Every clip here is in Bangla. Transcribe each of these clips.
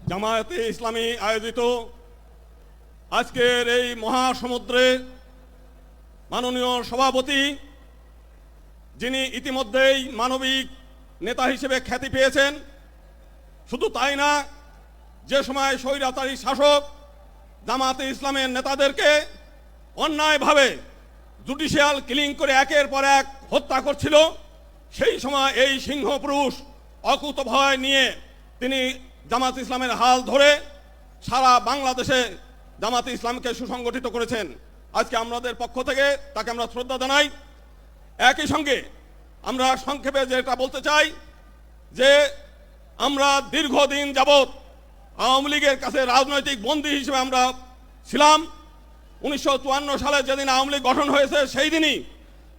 জামায়াতে ইসলামী আয়োজিত আজকের এই মহাসমুদ্রে মাননীয় সভাপতি, যিনি ইতিমধ্যেই মানবিক নেতা হিসেবে খ্যাতি পেয়েছেন, শুধু তাই না, যে সময় স্বৈরাচারী শাসক জামায়াতে ইসলামের নেতাদেরকে অন্যায়ভাবে জুডিশিয়াল কিলিং করে একের পর এক হত্যা করছিল, সেই সময় এই সিংহপুরুষ অকুতভয় নিয়ে তিনি জামায়াতে ইসলামের হাল ধরে সারা বাংলাদেশে জামায়াতে ইসলামকে সুসংগঠিত করেছেন। আজকে আমাদের পক্ষ থেকে তাকে আমরা শ্রদ্ধা জানাই। একই সঙ্গে আমরা সংক্ষেপে যেটা বলতে চাই যে আমরা দীর্ঘদিন যাবৎ আওয়ামী লীগের কাছে রাজনৈতিক বন্দী হিসেবে আমরা ছিলাম। 1954 সালে যেদিন আওয়ামী লীগ গঠন হয়েছে, সেই দিনই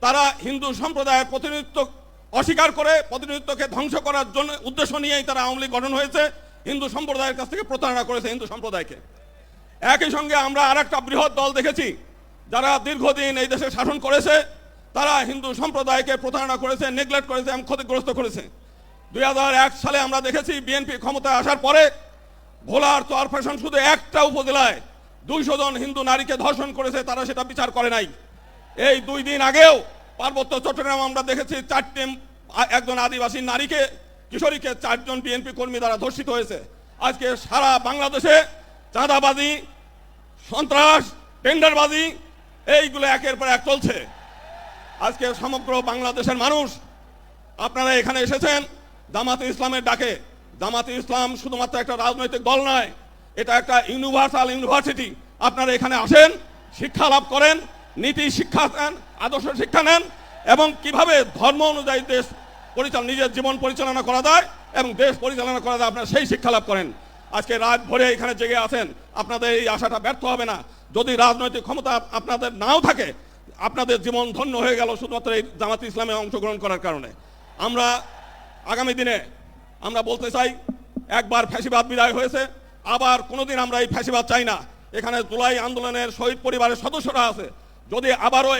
তারা হিন্দু সম্প্রদায়ের প্রতিনিধিত্ব অস্বীকার করে প্রতিনিধিত্বকে ধ্বংস করার জন্য উদ্দেশ্য নিয়েই তারা আওয়ামী লীগ গঠন হয়েছে, হিন্দু সম্প্রদায়ের কাছ থেকে প্রতারণা করেছে হিন্দু সম্প্রদায়কে। একই সঙ্গে আমরা আরেকটা বৃহৎ দল দেখেছি যারা দীর্ঘদিন এই দেশে শাসন করেছে, তারা হিন্দু সম্প্রদায়কে প্রতারণা করেছে, নেগলেক্ট করেছে এবং ক্ষতিগ্রস্ত করেছে। 2001 সালে আমরা দেখেছি বিএনপি ক্ষমতায় আসার পরে ভোলার চরফ্যাশন শুধু একটা উপজেলায় 200 জন হিন্দু নারীকে ধর্ষণ করেছে, তারা সেটা বিচার করে নাই। এই 2 দিন আগেও পার্বত্য চট্টগ্রাম আমরা দেখেছি একজন আদিবাসী নারীকে, কিশোরীকে 4 জন বিএনপি কর্মী দ্বারা ধর্ষিত হয়েছে। আজকে সারা বাংলাদেশে চাঁদাবাজি, সন্ত্রাস, টেন্ডারবাজি এইগুলো একের পর এক চলছে। আজকে সমগ্র বাংলাদেশের মানুষ আপনারা এখানে এসেছেন জামায়াতে ইসলামের ডাকে। জামায়াতে ইসলাম শুধুমাত্র একটা রাজনৈতিক দল নয়, এটা একটা ইউনিভার্সাল ইউনিভার্সিটি। আপনারা এখানে আসেন, শিক্ষা লাভ করেন, নীতি শিক্ষা নেন, আদর্শ শিক্ষা নেন এবং কিভাবে ধর্ম অনুযায়ী দেশ নিজের জীবন পরিচালনা করা যায় এবং দেশ পরিচালনা করা যায়, আপনারা সেই শিক্ষা লাভ করেন। আজকে রাত ভরে এখানে জেগে আছেন, আপনাদের এই আশাটা ব্যর্থ হবে না। যদি রাজনৈতিক ক্ষমতা আপনাদের নাও থাকে, আপনাদের জীবন ধন্য হয়ে গেল শুধুমাত্র এই জামায়াতে ইসলামে অংশগ্রহণ করার কারণে। আমরা আগামী দিনে আমরা বলতে চাই, একবার ফ্যাসিবাদ বিদায় হয়েছে, আবার কোনোদিন আমরা এই ফ্যাসিবাদ চাই না। এখানে জুলাই আন্দোলনের শহীদ পরিবারের সদস্যরা আছে, যদি আবারও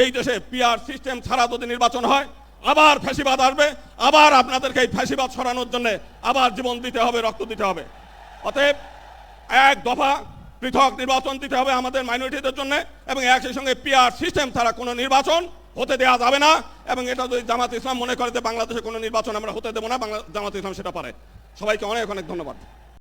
এই দেশে পিআর সিস্টেম ছাড়া যদি নির্বাচন হয়, আবার ফ্যাসিবাদ আসবে, আবার আপনাদেরকে এই ফ্যাসিবাদ সরানোর জন্য আবার জীবন দিতে হবে, রক্ত দিতে হবে। অতএব এক দফা পৃথক নির্বাচন দিতে হবে আমাদের মাইনরিটিদের জন্য এবং একই সঙ্গে পিআর সিস্টেম ছাড়া কোনো নির্বাচন হতে দেওয়া যাবে না। এবং এটা যদি জামায়াতে ইসলাম মনে করে যে বাংলাদেশে কোনো নির্বাচন আমরা হতে দেবো না, জামায়াতে ইসলাম সেটা পারে। সবাইকে অনেক অনেক ধন্যবাদ।